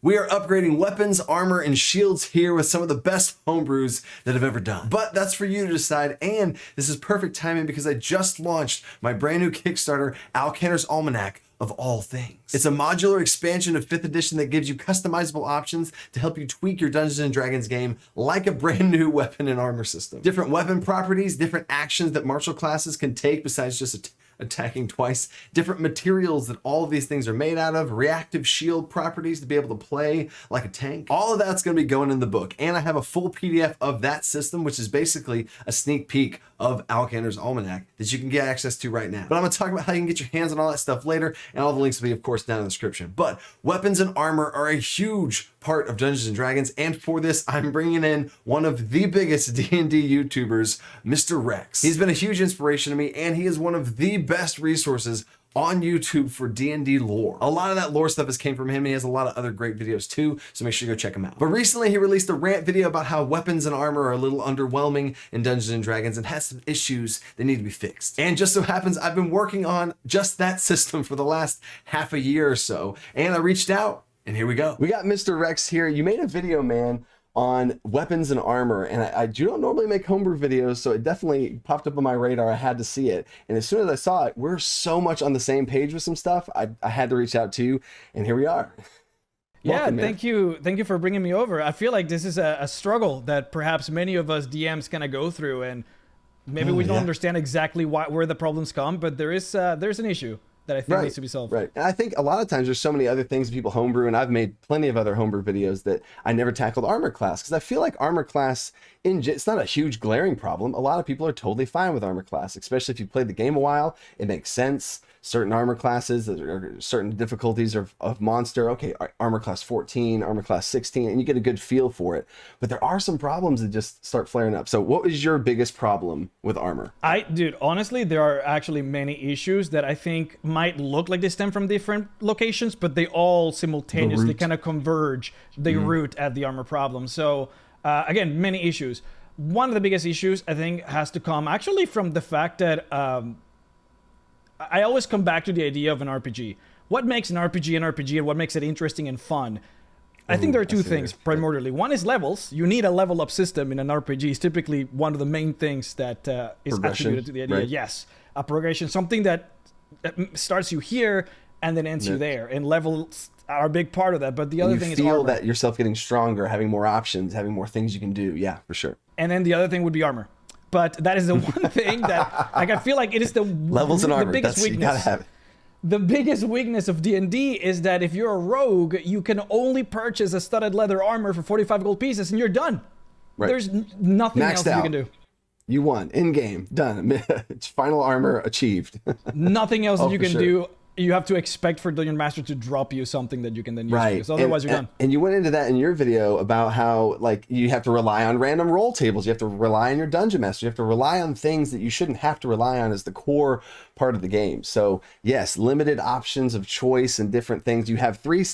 We are upgrading weapons, armor, and shields here with some of the best homebrews that I've ever done. But that's for you to decide, and this is perfect timing because I just launched my brand new Kickstarter, Alcanner's Almanac of all things. It's a modular expansion of 5th edition that gives you customizable options to help you tweak your Dungeons & Dragons game like a brand new weapon and armor system. Different weapon properties, different actions that martial classes can take besides just attacking twice, different materials that all of these things are made out of, reactive shield properties to be able to play like a tank. All of that's going to be going in the book, and I have a full PDF of that system, which is basically a sneak peek of Alcanner's Almanac that you can get access to right now. But I'm going to talk about how you can get your hands on all that stuff later, and all the links will be, of course, down in the description. But weapons and armor are a huge part of Dungeons & Dragons, and for this, I'm bringing in one of the biggest D&D YouTubers, Mr. Rhexx. He's been a huge inspiration to me, and he is one of the best resources on YouTube for D&D lore. A lot of that lore stuff has came from him, and he has a lot of other great videos too, so make sure you go check him out. But recently he released a rant video about how weapons and armor are a little underwhelming in Dungeons & Dragons and has some issues that need to be fixed. And just so happens I've been working on just that system for the last half a year or so, and I reached out, and here we go. We got Mr. Rhexx here. You made a video, man, on weapons and armor, and I don't normally make homebrew videos, so it definitely popped up on my radar. I had to see it, and as soon as I saw it, we're so much on the same page with some stuff. I had to reach out to you, and here we are. Welcome, yeah, thank you for bringing me over. I feel like this is a struggle that perhaps many of us DMs kind of go through, and maybe we don't understand exactly where the problems come, but there's an issue that I think needs to be solved. Right. And I think a lot of times there's so many other things people homebrew, and I've made plenty of other homebrew videos that I never tackled armor class, because I feel like armor class, it's not a huge glaring problem. A lot of people are totally fine with armor class, especially if you played the game a while. It makes sense. Certain armor classes, or certain difficulties of monster, okay, armor class 14, armor class 16, and you get a good feel for it. But there are some problems that just start flaring up. So what was your biggest problem with armor? Dude, honestly, there are actually many issues that I think might look like they stem from different locations, but they all simultaneously kind of converge the root at the armor problem. So again, many issues. One of the biggest issues I think has to come actually from the fact that I always come back to the idea of an RPG. What makes an RPG and what makes it interesting and fun? I think there are two things primordially. One is levels. You need a level up system in an RPG. It's typically one of the main things that is attributed to the idea. Right. Yes, a progression, something that starts you here and then ends you there. And levels are a big part of that. But the other thing is armor. You feel that yourself getting stronger, having more options, having more things you can do. Yeah, for sure. And then the other thing would be armor. But that is the one thing that, like, I feel like it is the levels and armor. The biggest weakness. You gotta have it. The biggest weakness of D&D is that if you're a rogue, you can only purchase a studded leather armor for 45 gold pieces, and you're done. Right. There's nothing else you can do. You won in game, done. Final armor achieved. Nothing else that you can do. You have to expect for Dungeon Master to drop you something that you can then use. Right. Because otherwise you're done. And you went into that in your video about how, like, you have to rely on random roll tables. You have to rely on your Dungeon Master. You have to rely on things that you shouldn't have to rely on as the core part of the game. So yes, limited options of choice and different things. You have 3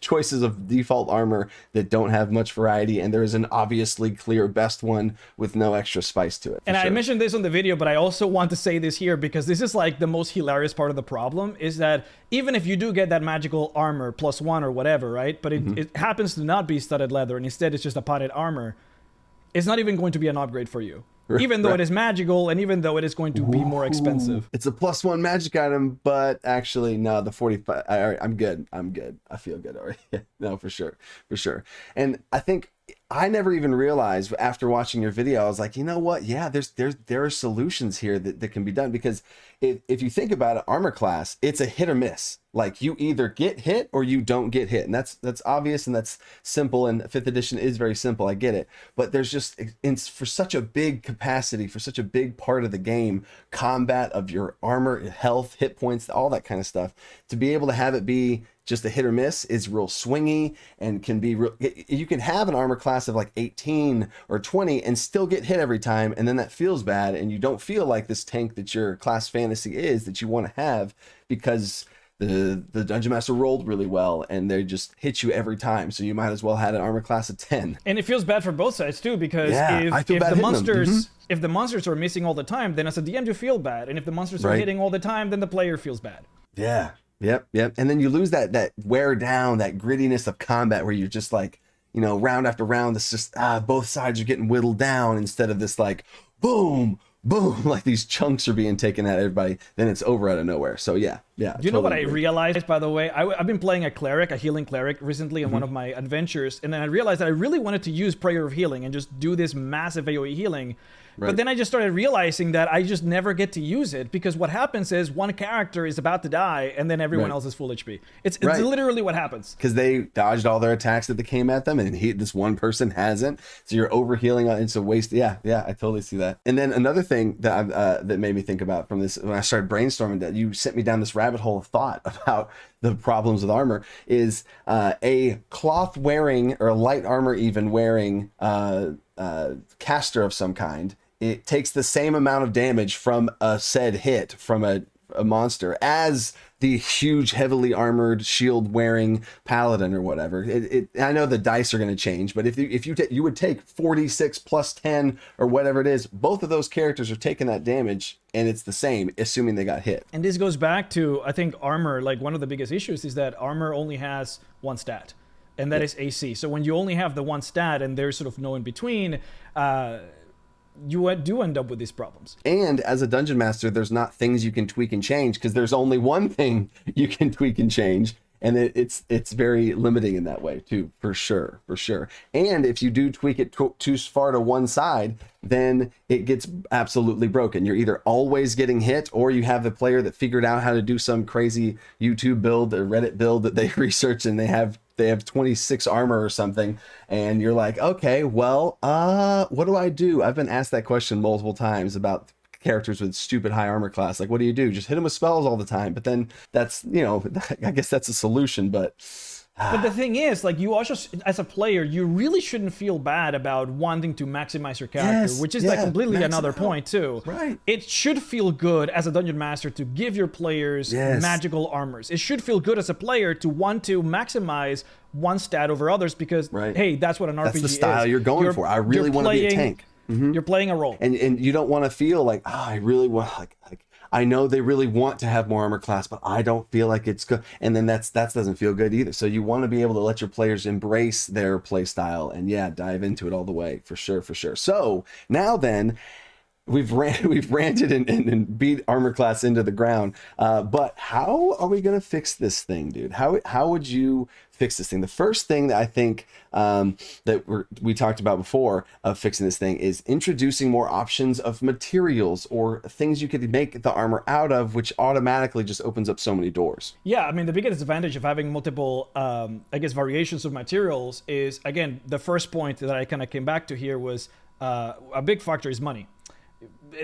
choices of default armor that don't have much variety, and there is an obviously clear best one with no extra spice to it. And I mentioned this on the video, but I also want to say this here because this is like the most hilarious part of the problem is that even if you do get that magical armor +1 or whatever, right? But it happens to not be studded leather, and instead it's just a potted armor. It's not even going to be an upgrade for you. Even though it is magical, and even though it is going to be more expensive. It's a +1 magic item, but actually, no, the 45, I'm good. I feel good already. No, for sure. And I think I never even realized after watching your video, I was like, you know what? Yeah, there are solutions here that can be done, because if you think about it, armor class, it's a hit or miss. Like, you either get hit or you don't get hit, and that's obvious and that's simple. And 5th edition is very simple. I get it, but there's just for such a big capacity, for such a big part of the game, combat of your armor, health, hit points, all that kind of stuff, to be able to have it be just a hit or miss is real swingy, and can be real. You can have an armor class of like 18 or 20 and still get hit every time, and then that feels bad, and you don't feel like this tank that your class fantasy is that you want to have, because the Dungeon Master rolled really well and they just hit you every time, so you might as well have an armor class of 10. And it feels bad for both sides too, because if the monsters are missing all the time, then as a DM you feel bad, and if the monsters are hitting all the time, then the player feels bad. Yeah, Yep. And then you lose that wear down, that grittiness of combat where you're just like, round after round, it's just both sides are getting whittled down instead of this like boom, boom, like these chunks are being taken at everybody. Then it's over out of nowhere. So yeah. Do you know what I realized, by the way? I've been playing a healing cleric recently in one of my adventures, and then I realized that I really wanted to use Prayer of Healing and just do this massive AoE healing. Right. But then I just started realizing that I just never get to use it, because what happens is one character is about to die and then everyone else is full HP. It's literally what happens. Because they dodged all their attacks that came at them, and this one person hasn't. So you're overhealing. It's a waste. Yeah, I totally see that. And then another thing that that made me think about from this, when I started brainstorming, that you sent me down this rabbit hole of thought about the problems with armor, is a cloth wearing or light armor even wearing caster of some kind. It takes the same amount of damage from a said hit from a monster as the huge heavily armored shield wearing paladin or whatever. I know the dice are going to change, but if you would take 46 plus 10 or whatever it is, both of those characters are taking that damage, and it's the same, assuming they got hit. And this goes back to, I think, armor. Like, one of the biggest issues is that armor only has one stat, and that is AC. So when you only have the one stat and there's sort of no in between, you do end up with these problems. And as a dungeon master, there's not things you can tweak and change, because there's only one thing you can tweak and change, and it's very limiting in that way too, for sure. And if you do tweak it too far to one side, then it gets absolutely broken. You're either always getting hit, or you have the player that figured out how to do some crazy YouTube build or Reddit build that they researched, and they have 26 armor or something, and you're like, okay, well, what do I do? I've been asked that question multiple times about characters with stupid high armor class. Like, what do you do? Just hit them with spells all the time. But then that's, I guess that's a solution, but the thing is, like, you also, as a player, you really shouldn't feel bad about wanting to maximize your character, which is like completely another point too. Right. It should feel good as a dungeon master to give your players magical armors. It should feel good as a player to want to maximize one stat over others, because hey, that's what an RPG is. That's the style you're going for. I really want to be a tank. You're playing a role, and you don't want to feel like, I really want, like I know they really want to have more armor class, but I don't feel like it's good. And then that doesn't feel good either. So you want to be able to let your players embrace their play style and dive into it all the way, for sure. So now then, we've ranted and beat armor class into the ground. But how are we going to fix this thing, dude? How would you fix this thing? The first thing that I think that we talked about before of fixing this thing is introducing more options of materials or things you could make the armor out of, which automatically just opens up so many doors. Yeah, I mean, the biggest advantage of having multiple, variations of materials is, again, the first point that I kind of came back to here was a big factor is money.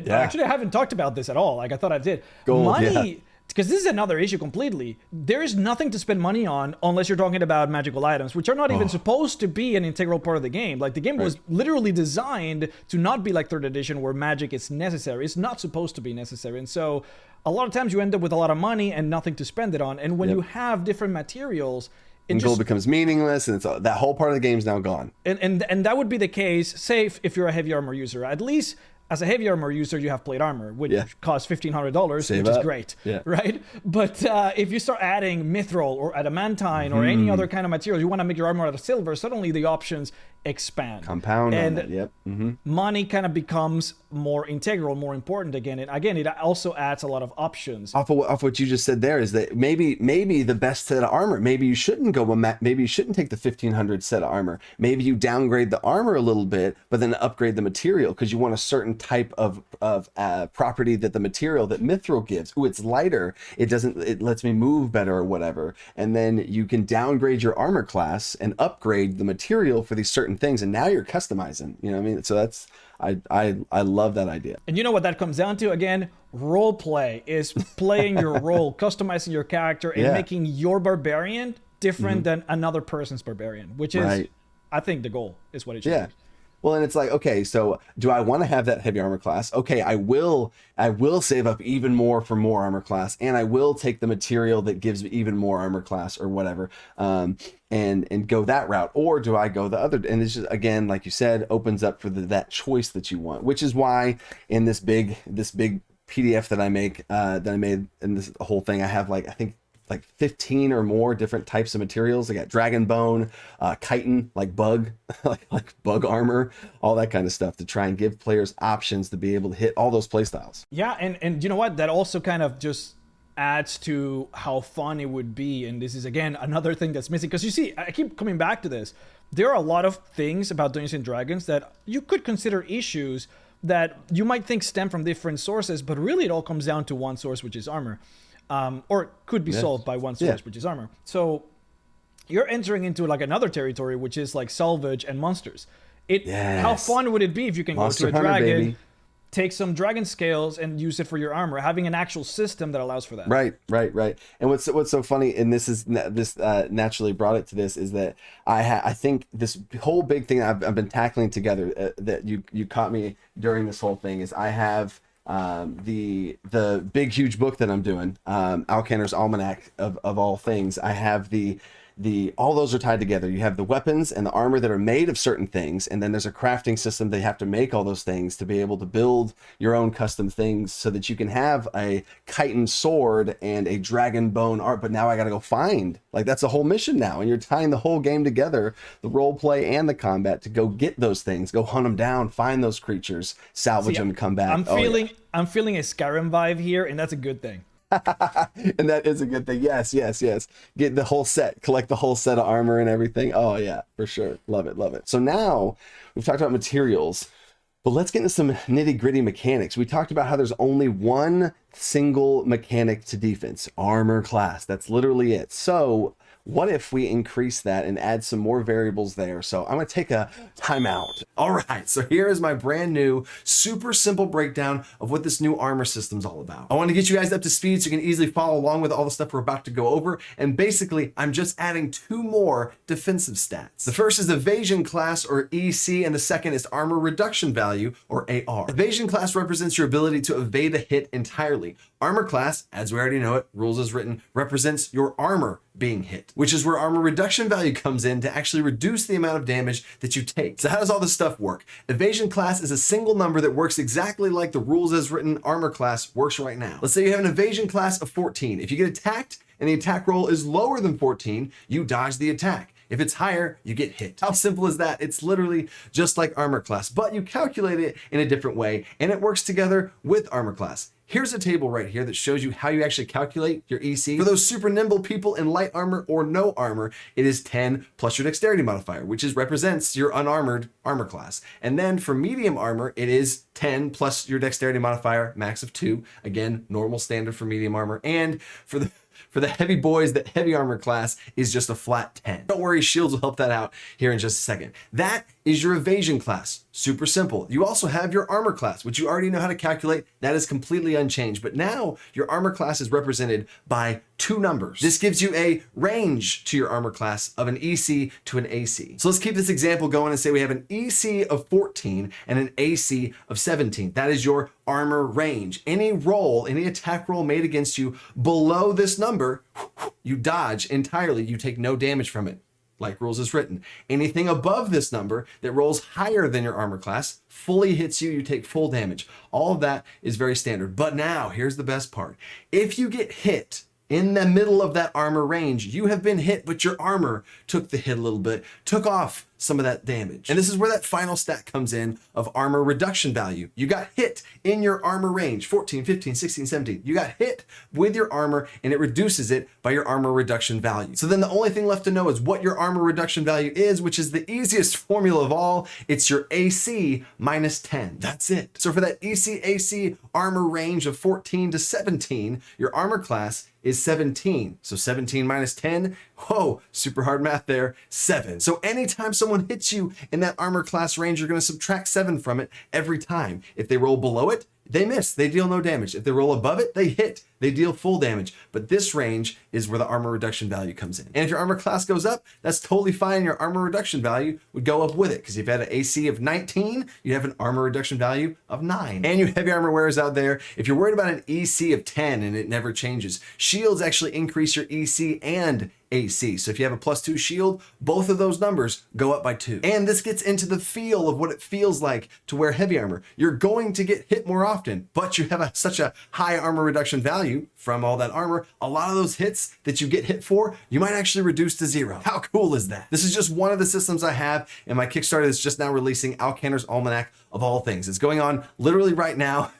Actually, I haven't talked about this at all. Like, I thought I did. Money, because this is another issue completely. There is nothing to spend money on unless you're talking about magical items, which are not even supposed to be an integral part of the game. Like, the game was literally designed to not be like 3rd edition, where magic is necessary. It's not supposed to be necessary. And so a lot of times you end up with a lot of money and nothing to spend it on. And when you have different materials, gold becomes meaningless, and that whole part of the game is now gone. And that would be the case, say, if you're a heavy armor user. At least as a heavy armor user, you have plate armor, which costs $1,500, which is great, right? But if you start adding mithril or adamantine or any other kind of material, you want to make your armor out of silver, suddenly the options expand. Compound and on that, money kind of becomes more integral, more important again. And again, it also adds a lot of options. Off what you just said there is that maybe the best set of armor, maybe you shouldn't maybe you shouldn't take the 1,500 set of armor. Maybe you downgrade the armor a little bit, but then upgrade the material, because you want a certain type of property that the material that mithril gives. Ooh, it's lighter. It lets me move better or whatever. And then you can downgrade your armor class and upgrade the material for these certain things, and now you're customizing. You know what I mean? So that's I love that idea. And you know what that comes down to? Again, role play is playing your role, customizing your character, and making your barbarian different than another person's barbarian, which is, I think, the goal is what it should be. Well, and it's like, okay, so do I want to have that heavy armor class? Okay, I will save up even more for more armor class, and I will take the material that gives me even more armor class or whatever, and go that route. Or do I go the other? And it's just, again, like you said, opens up for that choice that you want, which is why in this big PDF that I made in this whole thing, I have, like, I think like 15 or more different types of materials. They got dragon bone, chitin, like bug, like bug armor, all that kind of stuff to try and give players options to be able to hit all those playstyles. Yeah, and you know what? That also kind of just adds to how fun it would be. And this is, again, another thing that's missing. Because you see, I keep coming back to this. There are a lot of things about Dungeons and Dragons that you could consider issues that you might think stem from different sources, but really it all comes down to one source, which is armor. Or could be solved by one source, which is armor. So you're entering into like another territory, which is like salvage and monsters. How fun would it be if you can Monster go to a Hunter, dragon, baby. take some dragon scales and use it for your armor, having an actual system that allows for that. Right. And what's so funny, and this naturally brought it to this, is that I think this whole big thing I've been tackling together that you caught me during this whole thing is I have the big huge book that I'm doing, Alcanner's Almanac of all things. I have the all those are tied together. You have the weapons and the armor that are made of certain things, and then there's a crafting system. They have to make all those things to be able to build your own custom things so that you can have a chitin sword and a dragon bone art. But now I got to go find, like, that's a whole mission now, and you're tying the whole game together, the role play and the combat, to go get those things, go hunt them down, find those creatures, salvage them, come back. I'm feeling a Skyrim vibe here, and that's a good thing. And that is a good thing. Yes. Get the whole set, collect the whole set of armor and everything. Oh yeah, for sure. Love it. So now we've talked about materials, but let's get into some nitty gritty mechanics. We talked about how there's only one single mechanic to defense, armor class. That's literally it. So what if we increase that and add some more variables there? So I'm going to take a timeout. All right, so here is my brand new, super simple breakdown of what this new armor system's all about. I want to get you guys up to speed so you can easily follow along with all the stuff we're about to go over. And basically, I'm just adding 2 more defensive stats. The first is evasion class, or EC, and the second is armor reduction value, or AR. Evasion class represents your ability to evade a hit entirely. Armor class, as we already know it, rules as written, represents your armor being hit, which is where armor reduction value comes in to actually reduce the amount of damage that you take. So how does all this stuff work? Evasion class is a single number that works exactly like the rules as written armor class works right now. Let's say you have an evasion class of 14. If you get attacked and the attack roll is lower than 14, you dodge the attack. If it's higher, you get hit. How simple is that? It's literally just like armor class, but you calculate it in a different way, and it works together with armor class. Here's a table right here that shows you how you actually calculate your EC. For those super nimble people in light armor or no armor, it is 10 plus your dexterity modifier, which represents your unarmored armor class. And then for medium armor, it is 10 plus your dexterity modifier, max of 2. Again, normal standard for medium armor. And for the heavy boys, the heavy armor class is just a flat 10. Don't worry, shields will help that out here in just a second. That is your evasion class. Super simple. You also have your armor class, which you already know how to calculate. That is completely unchanged. But now your armor class is represented by 2 numbers. This gives you a range to your armor class of an EC to an AC. So let's keep this example going and say we have an EC of 14 and an AC of 17. That is your armor range. Any roll, any attack roll made against you below this number, you dodge entirely. You take no damage from it, like rules is written. Anything above this number that rolls higher than your armor class fully hits you, you take full damage. All of that is very standard. But now, here's the best part. If you get hit in the middle of that armor range, you have been hit, but your armor took the hit a little bit, took off some of that damage. And this is where that final stat comes in of armor reduction value. You got hit in your armor range, 14, 15, 16, 17. You got hit with your armor and it reduces it by your armor reduction value. So then the only thing left to know is what your armor reduction value is, which is the easiest formula of all. It's your AC minus 10. That's it. So for that EC/AC armor range of 14 to 17, your armor class is 17. So 17 minus 10, whoa, super hard math there, 7. So anytime someone hits you in that armor class range, you're going to subtract 7 from it every time. If they roll below it, they miss, they deal no damage. If they roll above it, they hit, they deal full damage. But this range is where the armor reduction value comes in. And if your armor class goes up, that's totally fine. Your armor reduction value would go up with it, because if you had an AC of 19, you have an armor reduction value of 9. And you heavy armor wearers out there, if you're worried about an EC of 10 and it never changes, shields actually increase your EC and AC. So if you have a +2 shield, both of those numbers go up by 2. And this gets into the feel of what it feels like to wear heavy armor. You're going to get hit more often, but you have such a high armor reduction value from all that armor. A lot of those hits that you get hit for, you might actually reduce to 0. How cool is that? This is just one of the systems I have, and my Kickstarter is just now releasing Alcantar's Almanac of all things. It's going on literally right now.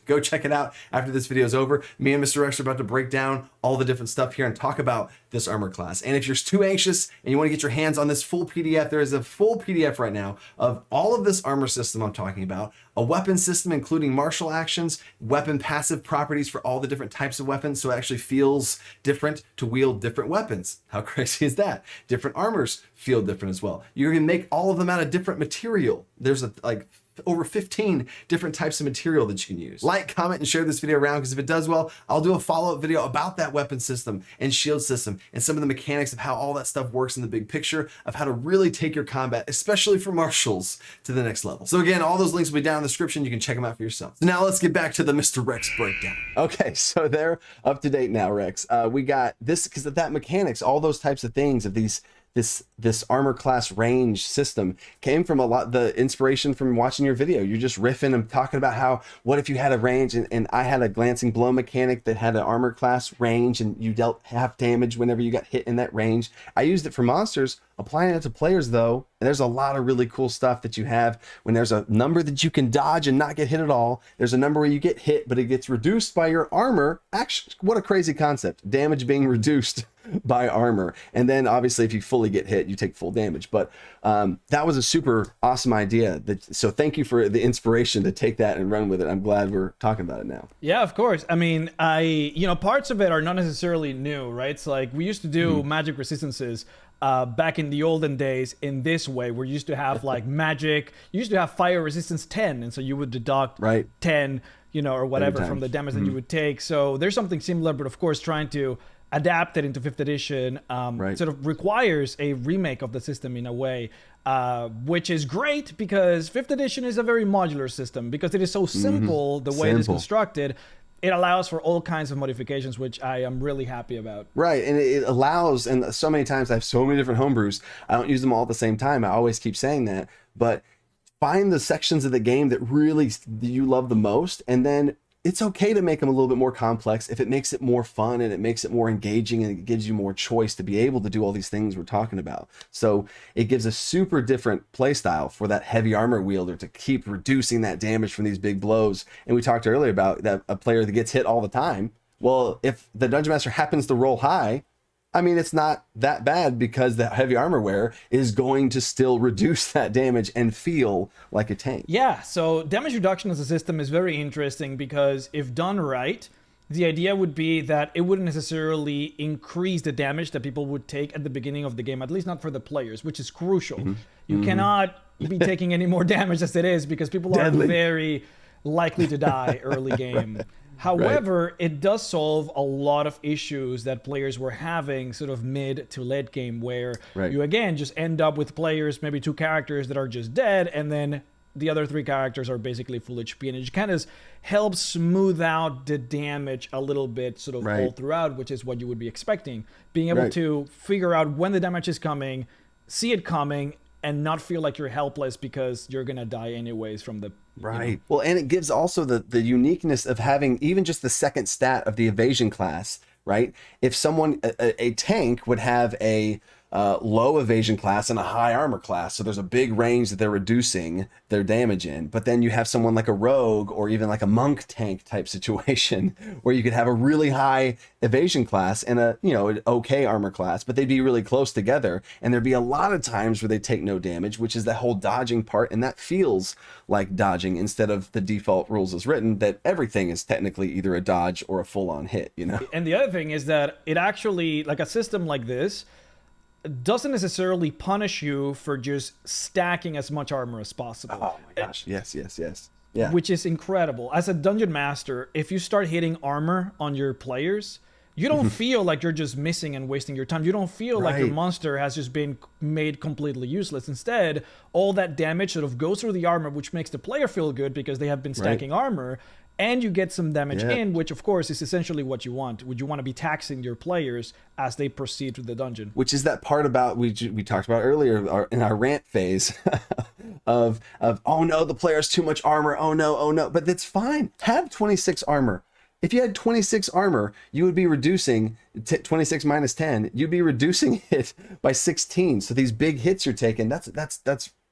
Go check it out after this video is over. Me and Mr. Rhexx are about to break down all the different stuff here and talk about this armor class. And if you're too anxious and you want to get your hands on this full PDF, there is a full PDF right now of all of this armor system I'm talking about, a weapon system including martial actions, weapon passive properties for all the different types of weapons, so it actually feels different to wield different weapons. How crazy is that? Different armors feel different as well. You can make all of them out of different material. There's over 15 different types of material that you can use. Like, comment, and share this video around, because if it does well, I'll do a follow-up video about that weapon system and shield system and some of the mechanics of how all that stuff works in the big picture of how to really take your combat, especially for martials, to the next level. So again, all those links will be down in the description. You can check them out for yourself. So now let's get back to the Mr. Rhexx breakdown. Okay, so they're up to date now, Rhexx. We got this because of that mechanics, all those types of things of this armor class range system came from a lot the inspiration from watching your video. You're just riffing and talking about how, what if you had a range and I had a glancing blow mechanic that had an armor class range and you dealt half damage whenever you got hit in that range. I used it for monsters, applying it to players though, and there's a lot of really cool stuff that you have when there's a number that you can dodge and not get hit at all. There's a number where you get hit but it gets reduced by your armor. Actually, what a crazy concept, damage being reduced by armor. And then obviously if you fully get hit, you take full damage. But that was a super awesome idea. So thank you for the inspiration to take that and run with it. I'm glad we're talking about it now. Yeah, of course. I mean, parts of it are not necessarily new, right? It's like we used to do magic resistances back in the olden days in this way. We used to have like magic, you used to have fire resistance 10, and so you would deduct 10, or whatever from the damage that you would take. So there's something similar, but of course trying to adapt it into 5th edition sort of requires a remake of the system in a way, which is great because 5th edition is a very modular system because it is so simple the way it is constructed. It allows for all kinds of modifications, which I am really happy about. Right, and it allows, and so many times I have so many different homebrews, I don't use them all at the same time. I always keep saying that, but find the sections of the game that really you love the most, and then it's okay to make them a little bit more complex if it makes it more fun and it makes it more engaging and it gives you more choice to be able to do all these things we're talking about. So it gives a super different play style for that heavy armor wielder to keep reducing that damage from these big blows. And we talked earlier about that a player that gets hit all the time. Well, if the Dungeon Master happens to roll high, I mean, it's not that bad because the heavy armor wear is going to still reduce that damage and feel like a tank. Yeah, so damage reduction as a system is very interesting because if done right, the idea would be that it wouldn't necessarily increase the damage that people would take at the beginning of the game, at least not for the players, which is crucial. You cannot be taking any more damage as it is because people are very likely to die early game. However, it does solve a lot of issues that players were having sort of mid to late game where you again just end up with players, maybe 2 characters that are just dead, and then the other 3 characters are basically full HP, and it kind of helps smooth out the damage a little bit sort of all throughout, which is what you would be expecting. Being able to figure out when the damage is coming, see it coming, and not feel like you're helpless because you're gonna die anyways from the Well, and it gives also the uniqueness of having even just the second stat of the evasion class, right? If someone a tank would have a low evasion class and a high armor class, so there's a big range that they're reducing their damage in, but then you have someone like a rogue or even like a monk tank type situation where you could have a really high evasion class and an okay armor class, but they'd be really close together, and there'd be a lot of times where they take no damage, which is that whole dodging part, and that feels like dodging instead of the default rules as written that everything is technically either a dodge or a full-on hit. And the other thing is that it actually, like a system like this, doesn't necessarily punish you for just stacking as much armor as possible. Oh my gosh, yes. Yeah. Which is incredible. As a dungeon master, if you start hitting armor on your players, you don't feel like you're just missing and wasting your time. You don't feel like your monster has just been made completely useless. Instead, all that damage sort of goes through the armor, which makes the player feel good because they have been stacking armor. and you get some damage in, which of course is essentially what you want. Would you want to be taxing your players as they proceed through the dungeon? Which is that part about we talked about earlier in our rant phase of oh no, the player has too much armor. Oh no. But that's fine. Have 26 armor. If you had 26 armor, you would be reducing 26 minus 10. You'd be reducing it by 16. So these big hits you're taking, that's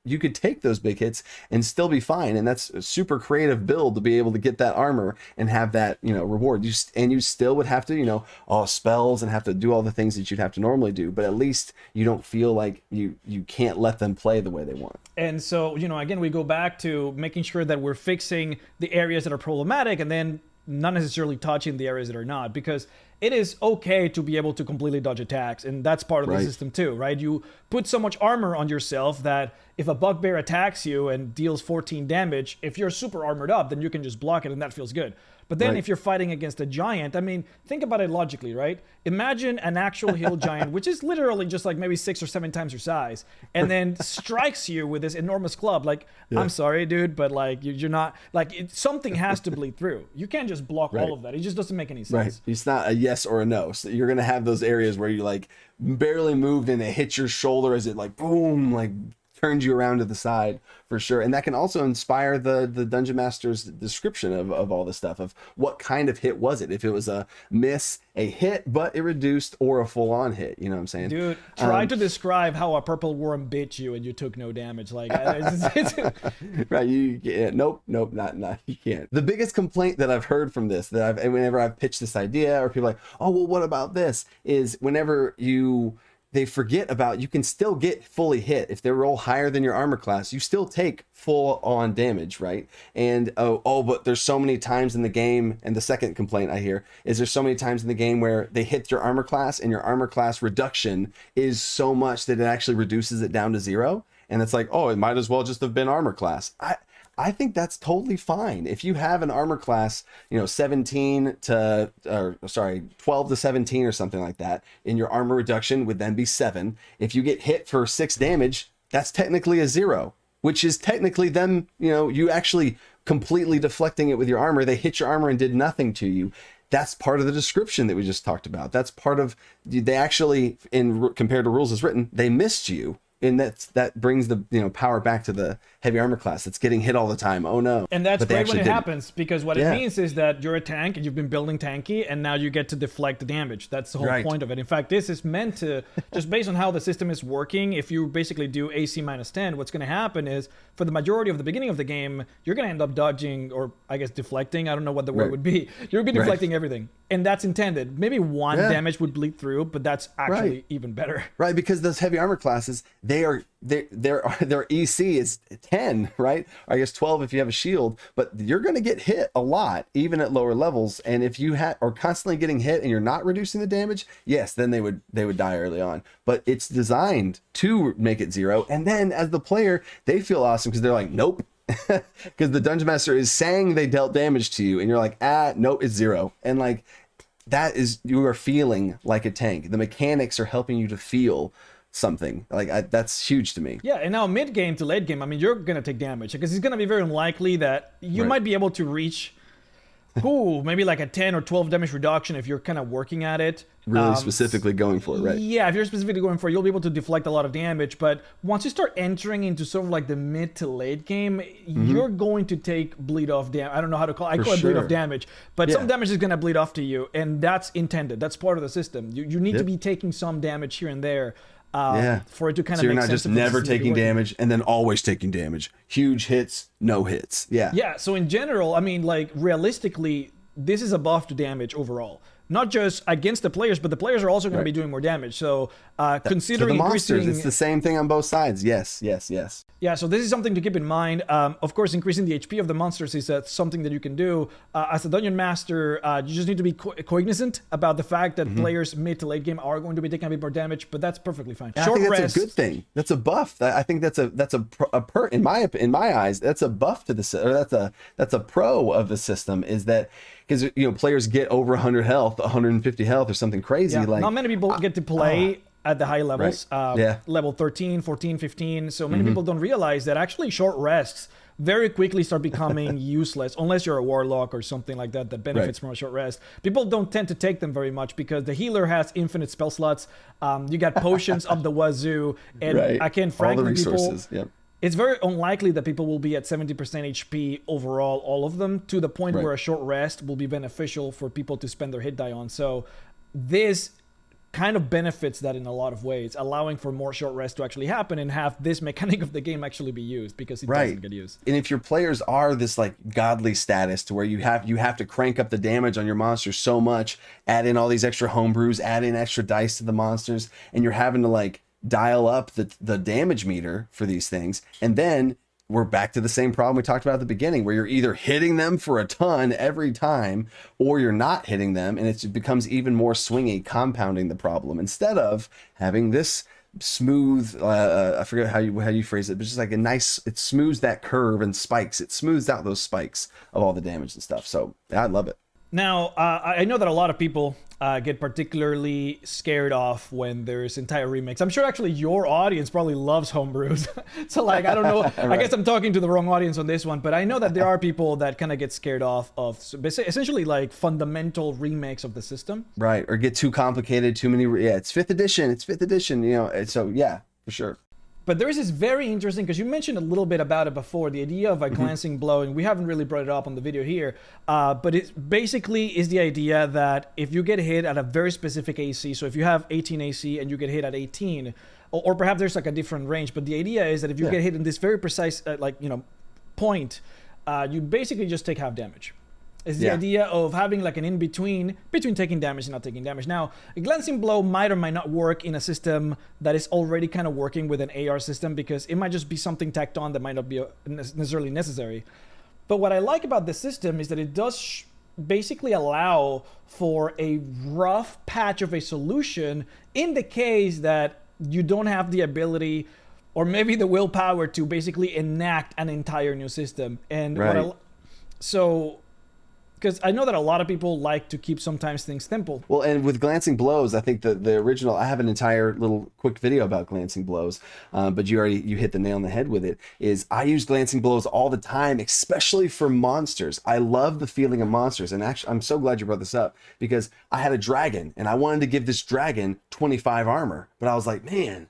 you could take those big hits and still be fine. And that's a super creative build to be able to get that armor and have that, reward. You still would have to, all spells and have to do all the things that you'd have to normally do. But at least you don't feel like you can't let them play the way they want. And so, again, we go back to making sure that we're fixing the areas that are problematic and then not necessarily touching the areas that are not, because it is okay to be able to completely dodge attacks, and that's part of the system too, right? You put so much armor on yourself that if a bugbear attacks you and deals 14 damage, if you're super armored up, then you can just block it and that feels good. But then if you're fighting against a giant, I mean, think about it logically, right? Imagine an actual hill giant, which is literally just like maybe 6 or 7 times your size, and then strikes you with this enormous club. Like, I'm sorry, dude, but like you're not, like something has to bleed through. You can't just block all of that. It just doesn't make any sense. Right. It's not a yes or a no. So you're going to have those areas where you like barely moved and it hits your shoulder as it like, boom, like turns you around to the side for sure. And that can also inspire the dungeon master's description of all this stuff, of what kind of hit was it, if it was a miss, a hit but it reduced, or a full-on hit. You know what I'm saying? Dude, try to describe how a purple worm bit you and you took no damage. Like right. Nope, not you can't. The biggest complaint that I've heard from this, whenever I've pitched this idea, or people are like, oh well, what about this, is whenever they forget about, you can still get fully hit. If they roll higher than your armor class, you still take full on damage, right? And but there's so many times in the game, and the second complaint I hear is there's so many times in the game where they hit your armor class and your armor class reduction is so much that it actually reduces it down to 0. And it's like, oh, it might as well just have been armor class. I think that's totally fine. If you have an armor class, 12 to 17 or something like that, and your armor reduction would then be 7. If you get hit for 6 damage, that's technically a 0, which is technically them, you actually completely deflecting it with your armor. They hit your armor and did nothing to you. That's part of the description that we just talked about. That's part of, they actually, compared to rules as written, they missed you. And that brings the power back to the heavy armor class that's getting hit all the time. Oh no. And that's great when it happens, because what it means is that you're a tank and you've been building tanky, and now you get to deflect the damage. That's the whole point of it. In fact, this is meant to, just based on how the system is working, if you basically do AC minus 10, what's going to happen is, for the majority of the beginning of the game, you're going to end up dodging, or I guess deflecting, I don't know what the word would be. You'll be deflecting everything. And that's intended. Maybe 1 damage would bleed through, but that's actually even better. Right, because those heavy armor classes, their EC is 10, right? Or I guess 12 if you have a shield, but you're going to get hit a lot, even at lower levels. And if you are constantly getting hit and you're not reducing the damage, yes, then they would die early on. But it's designed to make it 0. And then as the player, they feel awesome because they're like, nope. Because the dungeon master is saying they dealt damage to you, and you're like, nope, it's 0. And like, that is, you are feeling like a tank. The mechanics are helping you to feel something. Like, that's huge to me. Yeah, and now mid game to late game, I mean, you're gonna take damage because it's gonna be very unlikely that you might be able to reach maybe like a 10 or 12 damage reduction if you're kind of working at it. Really specifically going for it, right? Yeah, if you're specifically going for it, you'll be able to deflect a lot of damage. But once you start entering into sort of like the mid to late game, you're going to take bleed off damage. I don't know how to call it. I call it bleed off damage. But some damage is going to bleed off to you, and that's intended. That's part of the system. You need to be taking some damage here and there. For it to kind of make sense. So you're not just never taking damage and then always taking damage. Huge hits, no hits. Yeah, so in general, I mean, like, realistically, this is a buff to damage overall. Not just against the players, but the players are also going to be doing more damage. So considering to the monsters, it's the same thing on both sides. Yes. Yeah, so this is something to keep in mind. Of course, increasing the HP of the monsters is something that you can do. As a dungeon master, you just need to be cognizant about the fact that players mid to late game are going to be taking a bit more damage, but that's perfectly fine. I think that's a good thing. That's a buff. I think that's a in my eyes, that's a buff to the, or that's a pro of the system, is that because players get over 100 health, 150 health, or something crazy. Like, not many people get to play at the high levels, level 13, 14, 15. So many people don't realize that actually short rests very quickly start becoming useless unless you're a warlock or something like that that benefits from a short rest. People don't tend to take them very much because the healer has infinite spell slots. You got potions up the wazoo, and I can frankly, all the resources. It's very unlikely that people will be at 70% HP overall, all of them, to the point where a short rest will be beneficial for people to spend their hit die on. So this kind of benefits that in a lot of ways, allowing for more short rest to actually happen and have this mechanic of the game actually be used, because it doesn't get used. And if your players are this like godly status to where you have to crank up the damage on your monsters so much, add in all these extra homebrews, add in extra dice to the monsters, and you're having to like dial up the damage meter for these things, and then we're back to the same problem we talked about at the beginning, where you're either hitting them for a ton every time or you're not hitting them, and it becomes even more swingy, compounding the problem instead of having this smooth, I forget how you phrase it, but just like a nice, it smooths that curve and spikes. It smooths out those spikes of all the damage and stuff. So I love it. Now, I know that a lot of people get particularly scared off when there's entire remakes. I'm sure actually your audience probably loves homebrews. So like, I don't know, I guess I'm talking to the wrong audience on this one, but I know that there are people that kind of get scared off of essentially like fundamental remakes of the system. Right, or get too complicated, too many, it's 5th edition, you know, so yeah, for sure. But there is this very interesting, because you mentioned a little bit about it before, the idea of a glancing blow, and we haven't really brought it up on the video here, but it basically is the idea that if you get hit at a very specific AC, so if you have 18 AC and you get hit at 18, or perhaps there's like a different range, but the idea is that if you get hit in this very precise, point, you basically just take half damage. It's the idea of having like an in-between between taking damage and not taking damage. Now, a glancing blow might or might not work in a system that is already kind of working with an AR system, because it might just be something tacked on that might not be necessarily necessary. But what I like about this system is that it does basically allow for a rough patch of a solution in the case that you don't have the ability or maybe the willpower to basically enact an entire new system. And because I know that a lot of people like to keep sometimes things simple. Well, and with glancing blows, I think the original, I have an entire little quick video about glancing blows, but you hit the nail on the head with it, is I use glancing blows all the time, especially for monsters. I love the feeling of monsters. And actually, I'm so glad you brought this up, because I had a dragon and I wanted to give this dragon 25 armor, but I was like, man,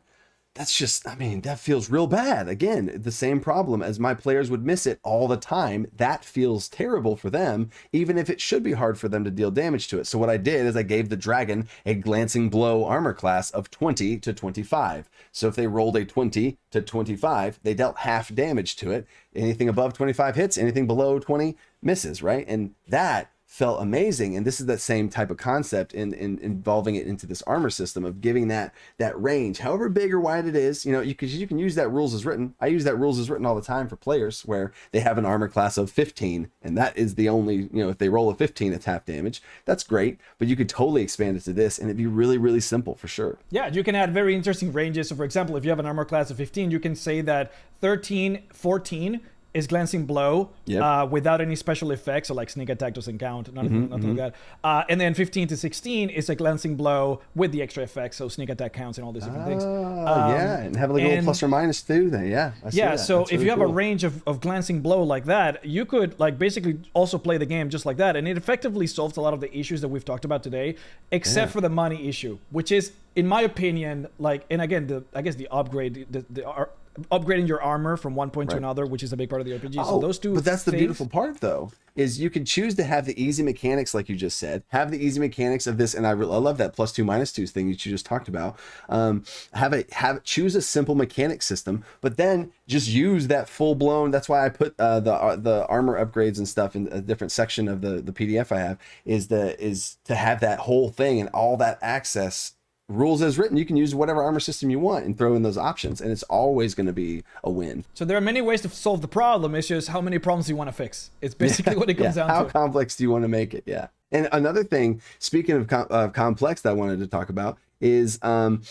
that's just, I mean, that feels real bad. Again, the same problem as my players would miss it all the time. That feels terrible for them, even if it should be hard for them to deal damage to it. So what I did is I gave the dragon a glancing blow armor class of 20 to 25. So if they rolled a 20 to 25, they dealt half damage to it. Anything above 25 hits, anything below 20 misses, right? And that felt amazing. And this is that same type of concept in involving it into this armor system of giving that range, however big or wide it is. You know, you can use that rules as written. I use that rules as written all the time for players where they have an armor class of 15, and that is the only, you know, if they roll a 15, it's half damage. That's great, but you could totally expand it to this, and it'd be really, really simple for sure. Yeah, you can add very interesting ranges. So for example, if you have an armor class of 15, you can say that 13, 14 is glancing blow without any special effects, so like sneak attack doesn't count, nothing like that. And then 15 to 16 is a glancing blow with the extra effects, so sneak attack counts and all these different things. And have a little plus or minus too. Then so if you have a range of glancing blow like that, you could like basically also play the game just like that, and it effectively solves a lot of the issues that we've talked about today, except for the money issue, which is, in my opinion, like, and again, I guess the upgrade, upgrading your armor from one point to another, which is a big part of the RPG. So those two. But that's the beautiful part, though, is you can choose to have the easy mechanics, like you just said, have the easy mechanics of this, and I love that +2 -2 thing that you just talked about. Choose a simple mechanic system, but then just use that full blown. That's why I put the armor upgrades and stuff in a different section of the PDF I have. Is to have that whole thing and all that access. Rules as written, you can use whatever armor system you want and throw in those options, and it's always going to be a win. So there are many ways to solve the problem. It's just how many problems you want to fix. It's basically what it comes down to. How complex do you want to make it? Yeah. And another thing, speaking of complex, that I wanted to talk about is of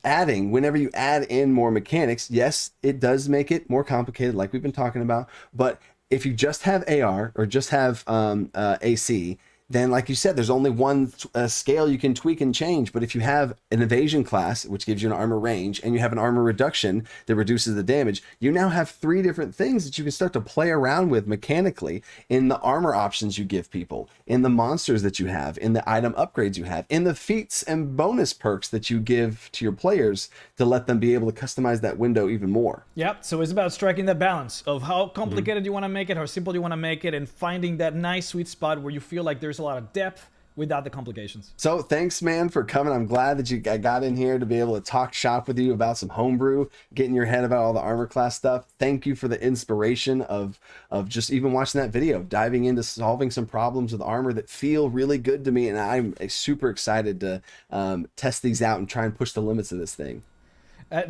adding. Whenever you add in more mechanics, yes, it does make it more complicated, like we've been talking about. But if you just have AR or just have AC, then like you said, there's only one scale you can tweak and change. But if you have an evasion class, which gives you an armor range, and you have an armor reduction that reduces the damage, you now have 3 different things that you can start to play around with mechanically in the armor options you give people, in the monsters that you have, in the item upgrades you have, in the feats and bonus perks that you give to your players to let them be able to customize that window even more. Yep, so it's about striking that balance of how complicated you want to make it, how simple you want to make it, and finding that nice sweet spot where you feel like there's a lot of depth without the complications. So thanks, man, for coming. I'm glad that I got in here to be able to talk shop with you about some homebrew, getting your head about all the armor class stuff. Thank you for the inspiration of just even watching that video, diving into solving some problems with armor that feel really good to me. And I'm super excited to test these out and try and push the limits of this thing.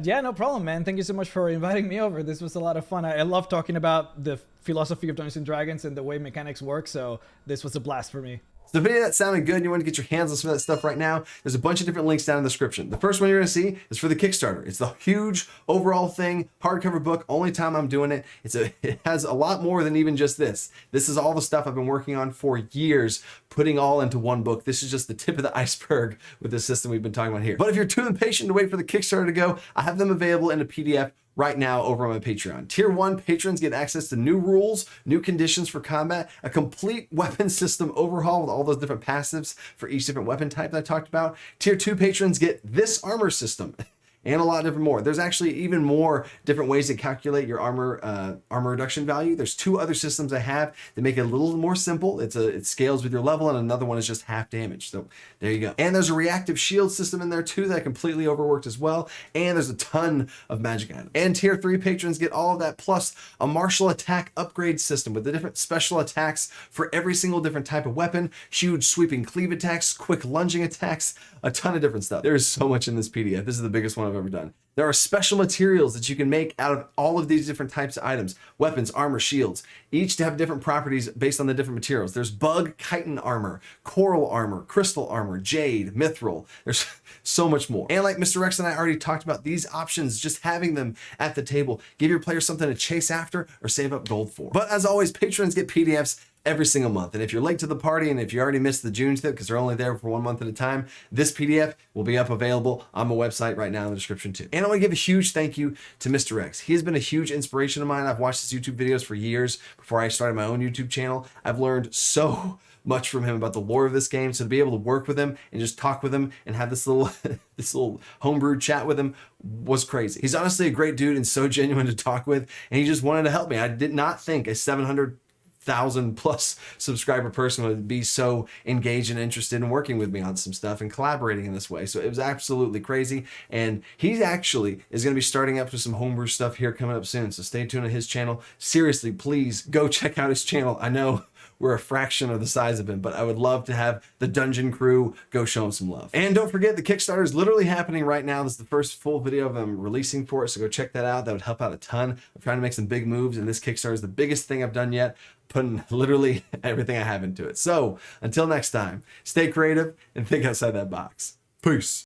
Yeah, no problem, man. Thank you so much for inviting me over. This was a lot of fun. I love talking about the philosophy of Dungeons & Dragons and the way mechanics work, so this was a blast for me. So the video that sounded good and you want to get your hands on some of that stuff right now, there's a bunch of different links down in the description. The first one you're going to see is for the Kickstarter. It's the huge overall thing, hardcover book, only time I'm doing it. It has a lot more than even just this. This is all the stuff I've been working on for years, putting all into one book. This is just the tip of the iceberg with the system we've been talking about here. But if you're too impatient to wait for the Kickstarter to go, I have them available in a PDF right now over on my Patreon. Tier 1 patrons get access to new rules, new conditions for combat, a complete weapon system overhaul with all those different passives for each different weapon type that I talked about. Tier 2 patrons get this armor system and a lot of different more. There's actually even more different ways to calculate your armor reduction value. There's 2 other systems I have that make it a little more simple. It scales with your level, and another one is just half damage. So there you go. And there's a reactive shield system in there too that I completely overworked as well. And there's a ton of magic items. And tier 3 patrons get all of that plus a martial attack upgrade system with the different special attacks for every single different type of weapon, huge sweeping cleave attacks, quick lunging attacks, a ton of different stuff. There is so much in this PDF. This is the biggest one I've ever done. There are special materials that you can make out of all of these different types of items, weapons, armor, shields, each to have different properties based on the different materials. There's bug chitin armor, coral armor, crystal armor, jade, mithril. There's so much more. And like Mr. Rhexx and I already talked about, these options, just having them at the table, give your players something to chase after or save up gold for. But as always, patrons get PDFs every single month. And if you're late to the party, and if you already missed the June tip because they're only there for 1 month at a time, this PDF will be up available on my website right now in the description too. And I want to give a huge thank you to Mr. Rhexx. He has been a huge inspiration of mine. I've watched his YouTube videos for years before I started my own YouTube channel. I've learned so much from him about the lore of this game. So to be able to work with him and just talk with him and have this little homebrew chat with him was crazy. He's honestly a great dude and so genuine to talk with, and he just wanted to help me. I did not think a 700,000 plus subscriber person would be so engaged and interested in working with me on some stuff and collaborating in this way. So it was absolutely crazy. And he actually is going to be starting up with some homebrew stuff here coming up soon. So stay tuned to his channel. Seriously, please go check out his channel. I know we're a fraction of the size of him, but I would love to have the dungeon crew go show him some love. And don't forget, the Kickstarter is literally happening right now. This is the first full video of them releasing for it, so go check that out. That would help out a ton. I'm trying to make some big moves, and this Kickstarter is the biggest thing I've done yet, putting literally everything I have into it. So until next time, stay creative and think outside that box. Peace.